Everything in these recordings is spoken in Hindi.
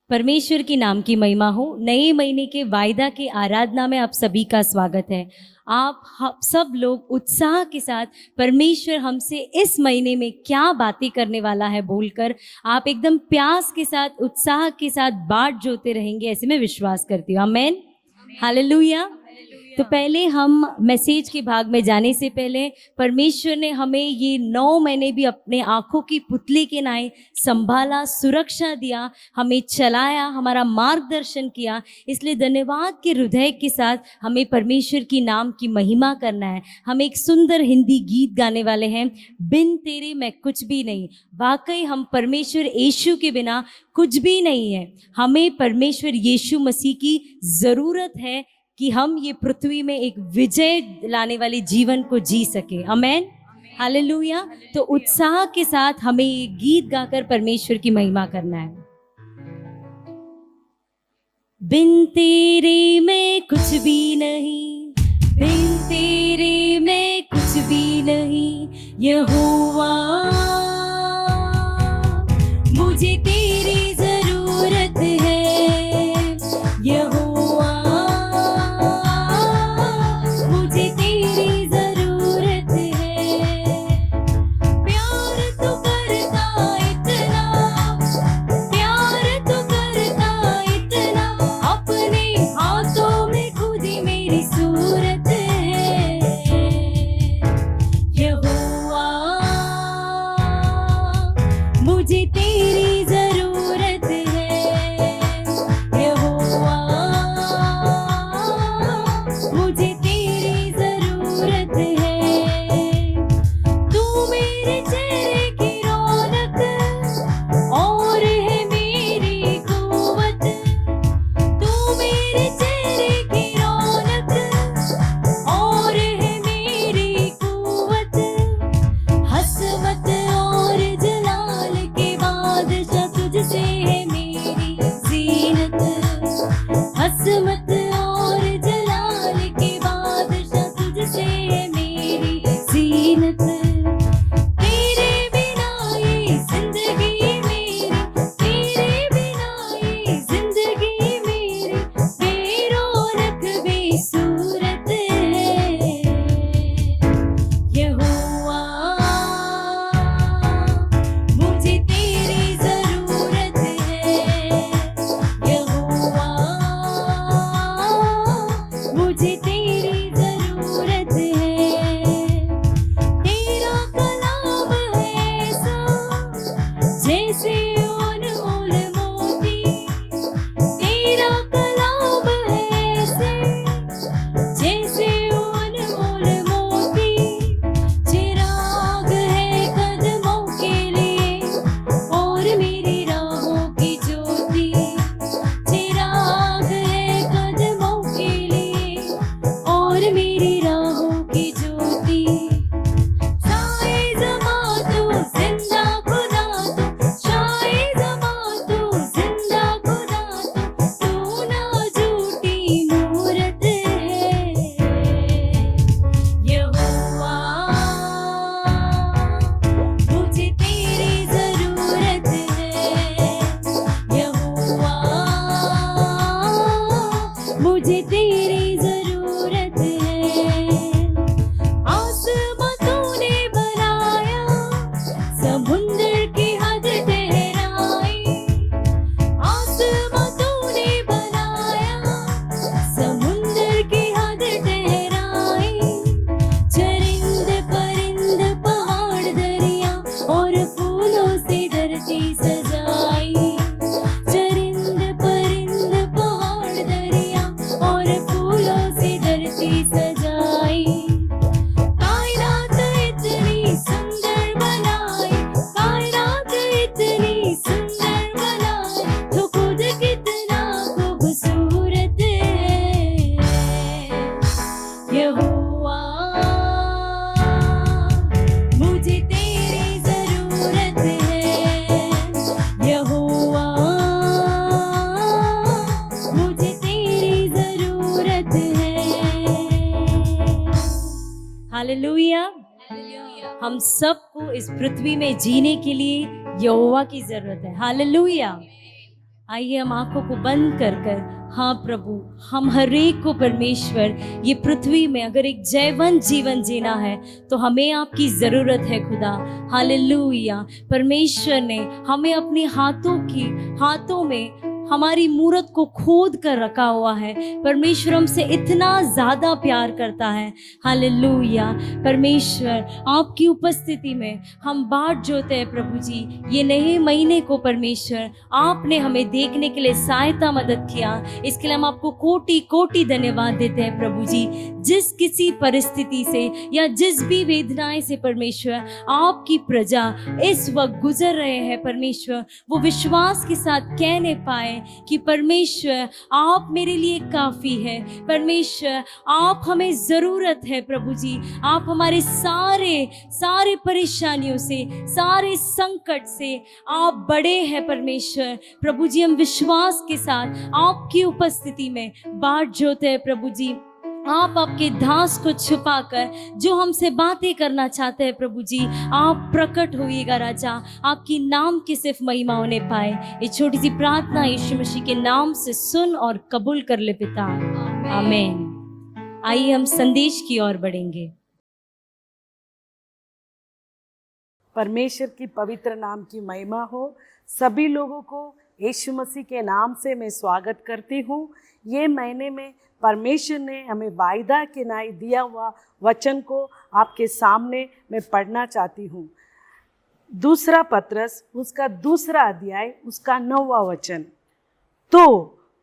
परमेश्वर की नाम की महिमा हो। नए महीने के वायदा के आराधना में आप सभी का स्वागत है। आप सब लोग उत्साह के साथ परमेश्वर हमसे इस महीने में क्या बातें करने वाला है बोलकर आप एकदम प्यास के साथ उत्साह के साथ बाट जोते रहेंगे, ऐसे मैं विश्वास करती हूँ। आमेन, हालेलुया। तो पहले हम मैसेज के भाग में जाने से पहले परमेश्वर ने हमें ये 9 महीने भी अपने आंखों की पुतली के नाई संभाला, सुरक्षा दिया, हमें चलाया, हमारा मार्गदर्शन किया। इसलिए धन्यवाद के हृदय के साथ हमें परमेश्वर की नाम की महिमा करना है। हम एक सुंदर हिंदी गीत गाने वाले हैं, बिन तेरे मैं कुछ भी नहीं। वाकई हम परमेश्वर यीशु के बिना कुछ भी नहीं है। हमें परमेश्वर यीशु मसीह की ज़रूरत है कि हम ये पृथ्वी में एक विजय लाने वाले जीवन को जी सके। आमेन, हालेलुया। तो उत्साह के साथ हमें ये गीत गाकर परमेश्वर की महिमा करना है। बिन तेरे मैं कुछ भी नहीं, बिन तेरे मैं कुछ भी नहीं। यहोवा मुझे तेरी जरूरत है, यहोवा हालेलुया। हम सबको इस पृथ्वी में जीने के लिए यहोवा की जरूरत है। हालेलुया। आइए हम आंखों को बंद कर कर, हाँ प्रभु, हम हर एक को परमेश्वर ये पृथ्वी में अगर एक जयवंत जीवन जीना है तो हमें आपकी ज़रूरत है खुदा। हालेलुया। परमेश्वर ने हमें अपने हाथों में हमारी मूरत को खोद कर रखा हुआ है। परमेश्वर हमसे इतना ज़्यादा प्यार करता है। हालेलुया। परमेश्वर आपकी उपस्थिति में हम बाट जोते हैं प्रभु जी। ये नए महीने को परमेश्वर आपने हमें देखने के लिए सहायता मदद किया, इसके लिए हम आपको कोटि कोटि धन्यवाद देते हैं प्रभु जी। जिस किसी परिस्थिति से या जिस भी वेदनाएं से परमेश्वर आपकी प्रजा इस वक्त गुजर रहे हैं परमेश्वर, वो विश्वास के साथ कहने पाए कि परमेश्वर आप मेरे लिए काफी है। परमेश्वर आप हमें जरूरत है प्रभु जी। आप हमारे सारे परेशानियों से, सारे संकट से आप बड़े हैं परमेश्वर। प्रभु जी हम विश्वास के साथ आपकी उपस्थिति में बाट जोते हैं प्रभु जी। आप आपके दास को छुपाकर जो हमसे बातें करना चाहते हैं प्रभु जी, आप प्रकट होइएगा राजा। आपकी नाम की सिर्फ महिमा होने पाए। ये छोटी सी प्रार्थना यीशु मसीह के नाम से सुन और कबूल कर ले पिता। आमीन। आइए हम संदेश की ओर बढ़ेंगे। परमेश्वर की पवित्र नाम की महिमा हो। सभी लोगों को यीशु मसीह के नाम से मैं स्वागत करती हूँ। ये महीने में परमेश्वर ने हमें वायदा के नाई दिया हुआ वचन को आपके सामने मैं पढ़ना चाहती हूँ। दूसरा पत्रस उसका 2 अध्याय उसका 9वां वचन। तो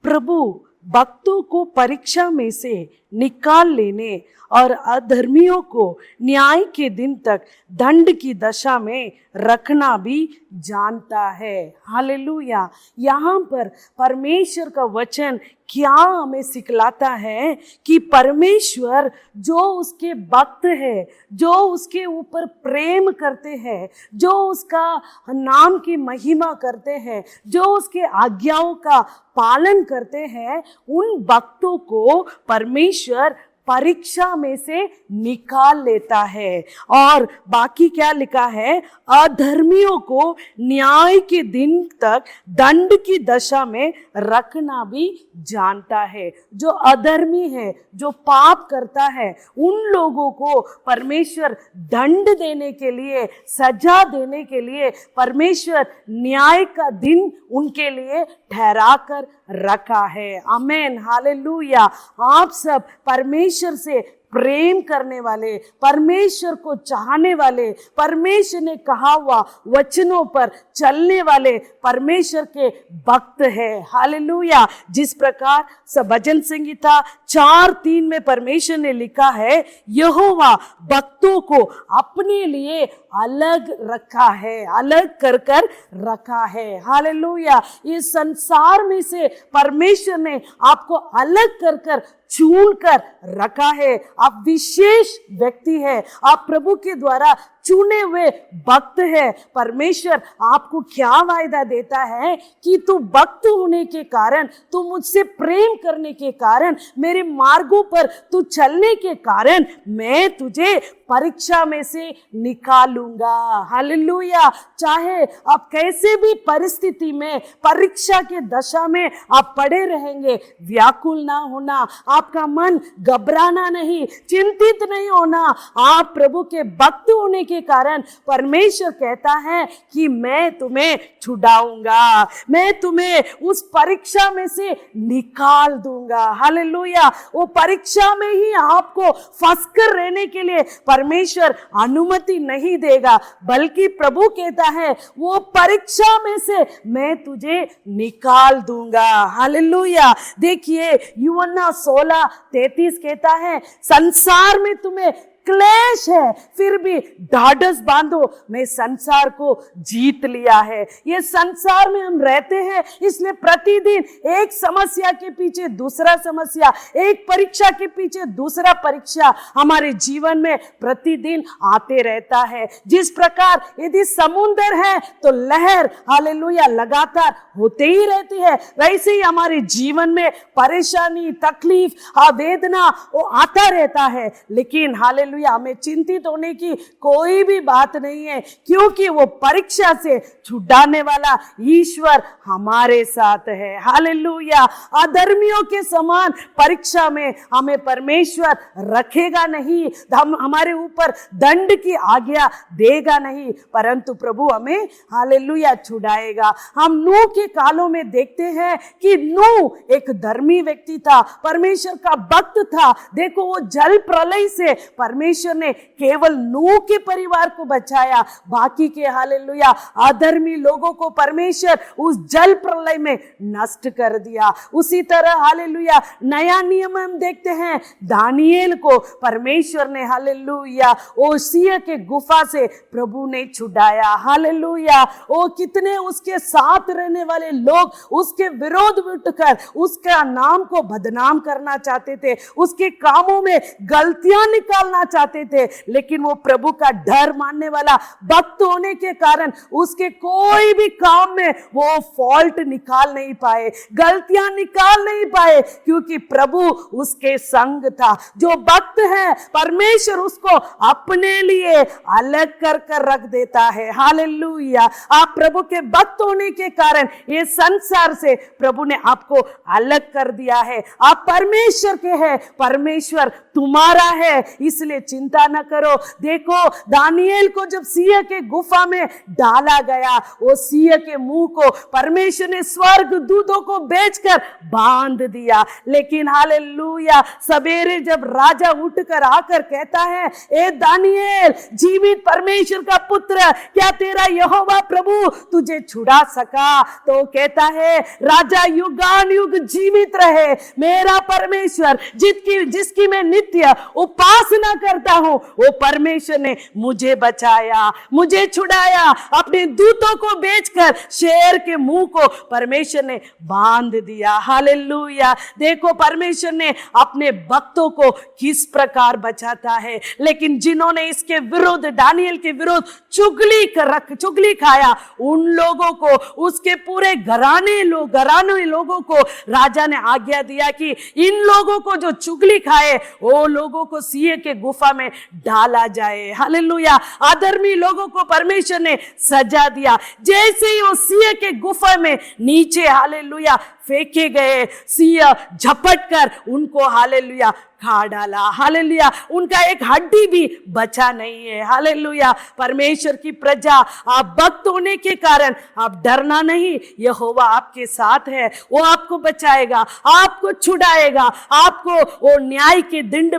प्रभु भक्तों को परीक्षा में से निकाल लेने और अधर्मियों को न्याय के दिन तक दंड की दशा में रखना भी जानता है। हालेलुया। यहाँ पर परमेश्वर का वचन क्या हमें सिखलाता है कि परमेश्वर जो उसके भक्त है, जो उसके ऊपर प्रेम करते हैं, जो उसका नाम की महिमा करते हैं, जो उसके आज्ञाओं का पालन करते हैं, उन भक्तों को परमेश्वर परीक्षा में से निकाल लेता है। और बाकी क्या लिखा है? अधर्मियों को न्याय के दिन तक दंड की दशा में रखना भी जानता है। जो अधर्मी है, जो पाप करता है, उन लोगों को परमेश्वर दंड देने के लिए, सजा देने के लिए परमेश्वर न्याय का दिन उनके लिए ठहरा कर रखा है। आमेन। हालेलुया। आप सब परमेश्वर से प्रेम करने वाले, परमेश्वर को चाहने वाले, परमेश्वर ने कहा हुआ वचनों पर चलने वाले परमेश्वर के भक्त है। हालेलुया। जिस प्रकार भजन संहिता 4:3 में परमेश्वर ने लिखा है, यहोवा भक्तों को अपने लिए अलग रखा है, अलग कर कर रखा है। हालेलुया। इस संसार में से परमेश्वर ने आपको अलग कर कर चुन कर रखा है। आप विशेष व्यक्ति है, आप प्रभु के द्वारा चुने हुए भक्त है। परमेश्वर आपको क्या वायदा देता है कि तू भक्त होने के कारण, तू मुझसे प्रेम करने के कारण, मेरे मार्गों पर तू चलने के कारण मैं तुझे परीक्षा में से निकालूंगा। हालेलुया। चाहे आप कैसे भी परिस्थिति में, परीक्षा के दशा में आप पड़े रहेंगे, व्याकुल ना होना, आपका मन घबराना नहीं, चिंतित नहीं होना। आप प्रभु के भक्त होने के कारण परमेश्वर कहता है कि मैं तुम्हें छुड़ाऊंगा, मैं तुम्हें उस परीक्षा में से निकाल दूंगा। हालेलुया। वो परीक्षा में ही आपको फंस कर रहने के लिए परमेश्वर अनुमति नहीं देगा, बल्कि प्रभु कहता है वो परीक्षा में से मैं तुझे निकाल दूंगा। हालेलुया। देखिए यूहन्ना 16:33 कहता है, संसार में तुम्हें क्लेश है, फिर भी ढाढ़स बांधो, मैं संसार को जीत लिया है। ये संसार में हम रहते हैं, इसलिए प्रतिदिन एक समस्या के पीछे दूसरा समस्या, एक परीक्षा के पीछे दूसरा परीक्षा हमारे जीवन में प्रतिदिन आते रहता है। जिस प्रकार यदि समुद्र है तो लहर, हालेलुया, लगातार होते ही रहती है, वैसे ही हमारे जीवन में परेशानी, तकलीफ, वेदना वो आता रहता है। लेकिन हालेलुया हालेलुया हमें चिंतित होने की कोई भी बात नहीं है, क्योंकि वो परीक्षा से छुड़ाने वाला ईश्वर हमारे साथ है। हालेलुया, अधर्मियों के समान परीक्षा में हमें परमेश्वर रखेगा नहीं, हमारे ऊपर दंड की आज्ञा देगा नहीं, परंतु प्रभु हमें हालेलुया छुड़ाएगा। हम नूह के कालों में देखते हैं कि नूह एक धर्मी व्यक्ति था, परमेश्वर का भक्त था। देखो वो जल प्रलय से परमेश्वर ने केवल नूह के परिवार को बचाया, बाकी के हालेलुया अधर्मी लोगों को परमेश्वर उस जल प्रलय में नष्ट कर दिया। उसी तरह हालेलुया नया नियम हम देखते हैं, दानियेल को परमेश्वर ने हालेलुया ओ सिंह के गुफा से प्रभु ने छुड़ाया। हालेलुया, ओ कितने उसके साथ रहने वाले लोग उसके विरोध में उठकर उसका नाम को बदनाम करना चाहते थे, उसके कामों में गलतियां निकालना चाहते थे, लेकिन वो प्रभु का डर मानने वाला भक्त होने के कारण उसके कोई भी काम में वो फॉल्ट निकाल नहीं पाए, गलतियां निकाल नहीं पाए, क्योंकि प्रभु उसके संग था। जो भक्त है परमेश्वर उसको अपने लिए अलग कर कर रख देता है। हालेलुया, आप प्रभु के भक्त होने के कारण ये संसार से प्रभु ने आपको अलग कर दिया है। आप परमेश्वर के हैं, परमेश्वर तुम्हारा है, इसलिए चिंता न करो। देखो दानियेल को जब सिंह के गुफा में डाला गया, वो सिंह के मुंह को परमेश्वर ने स्वर्ग दूतों को भेजकर बांध दिया। लेकिन हालेलुया सवेरे जब राजा उठकर आकर कहता है, ए दानियेल जीवित परमेश्वर का पुत्र, क्या तेरा यहोवा प्रभु तुझे छुड़ा सका? तो कहता है राजा युगान युग जीवित रहे, मेरा परमेश्वर जिसकी मैं नित्य उपासना करता हूं, वो परमेश्वर ने मुझे बचाया, मुझे छुड़ाया, अपने दूतों को भेजकर शेर के मुंह को परमेश्वर ने बांध दिया। हालेलुया, देखो परमेश्वर ने अपने भक्तों को किस प्रकार बचाता है। लेकिन जिन्होंने इसके विरुद्ध, दानियेल के विरुद्ध चुगली खाया, उन लोगों को, उसके पूरे घराने लोगों को राजा ने आज्ञा दिया कि इन लोगों को जो चुगली खाए वो लोगों को सिंह के गुफा में डाला जाए। हालेलुया, अधर्मी लोगों को परमेश्वर ने सजा दिया। जैसे ही वो सिंह के गुफा में नीचे हालेलुया फेंके गए, सिंह झपट कर उनको हालेलुया खा डाला। हालेलुया, उनका एक हड्डी भी बचा नहीं है। हालेलुया, परमेश्वर की प्रजा, आप भक्त होने के कारण आप डरना नहीं, यहोवा आपके साथ है, वो आपको बचाएगा, आपको छुड़ाएगा, आपको वो न्याय के दिन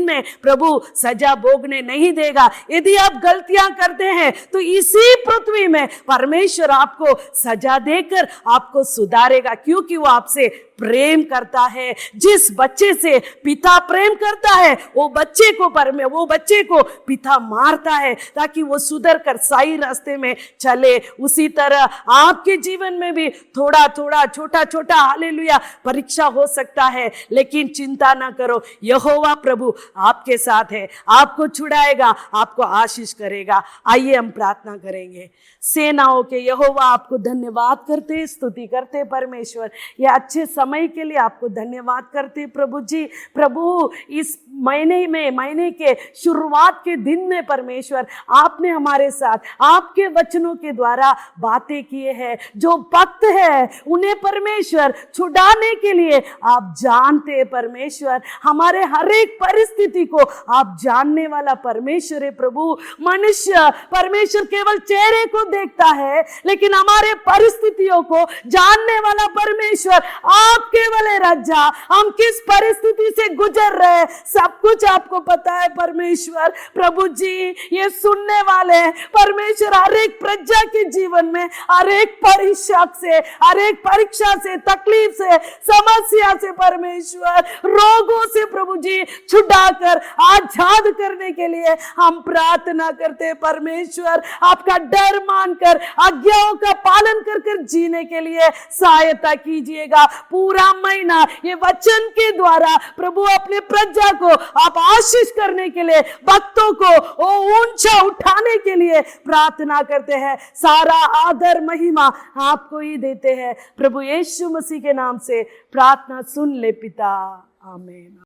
में प्रभु सजा भोगने नहीं देगा। यदि आप गलतियां करते हैं तो इसी पृथ्वी में परमेश्वर आपको सजा देकर आपको सुधारेगा, क्योंकि वो आपसे प्रेम करता है। जिस बच्चे से पिता प्रेम करता है वो बच्चे को पिता मारता है ताकि वो सुधर कर सही रास्ते में चले। उसी तरह आपके जीवन में भी थोड़ा थोड़ा छोटा हालेलुया परीक्षा हो सकता है, लेकिन चिंता ना करो, यहोवा प्रभु आपके साथ है, आपको छुड़ाएगा, आपको आशीष करेगा। आइए हम प्रार्थना करेंगे। सेनाओं के यहोवा आपको धन्यवाद करते, स्तुति करते परमेश्वर, ये अच्छे समय के लिए आपको धन्यवाद करते प्रभु जी। प्रभु इस महीने के शुरुआत के दिन में परमेश्वर आपने हमारे साथ आपके वचनों के द्वारा बातें किए हैं। जो भक्त है उन्हें परमेश्वर छुड़ाने के लिए आप जानते हैं परमेश्वर, हमारे हर एक परिस्थिति को आप जानने वाला परमेश्वर है प्रभु। मनुष्य परमेश्वर केवल चेहरे को देखता है, लेकिन हमारे परिस्थितियों को जानने वाला परमेश्वर आप केवल है राजा। हम किस परिस्थिति से गुजर रहे हैं सब कुछ आपको पता है परमेश्वर। प्रभु जी ये सुनने वाले परमेश्वर हर एक प्रजा के जीवन में हर एक परीक्षा से तकलीफ से समस्या से परमेश्वर रोगों से प्रभु जी छुड़ाकर आजाद करने के लिए हम प्रार्थना करते हैं परमेश्वर। आपका डर मानकर आज्ञाओं का पालन कर जीने के लिए सहायता कीजिएगा। पूरा महीना ये वचन के द्वारा प्रभु अपने प्रजा को आप आशीष करने के लिए, भक्तों को ऊंचा उठाने के लिए प्रार्थना करते हैं। सारा आदर महिमा आपको ही देते हैं प्रभु यीशु मसीह के नाम से प्रार्थना सुन ले पिता, आमीन।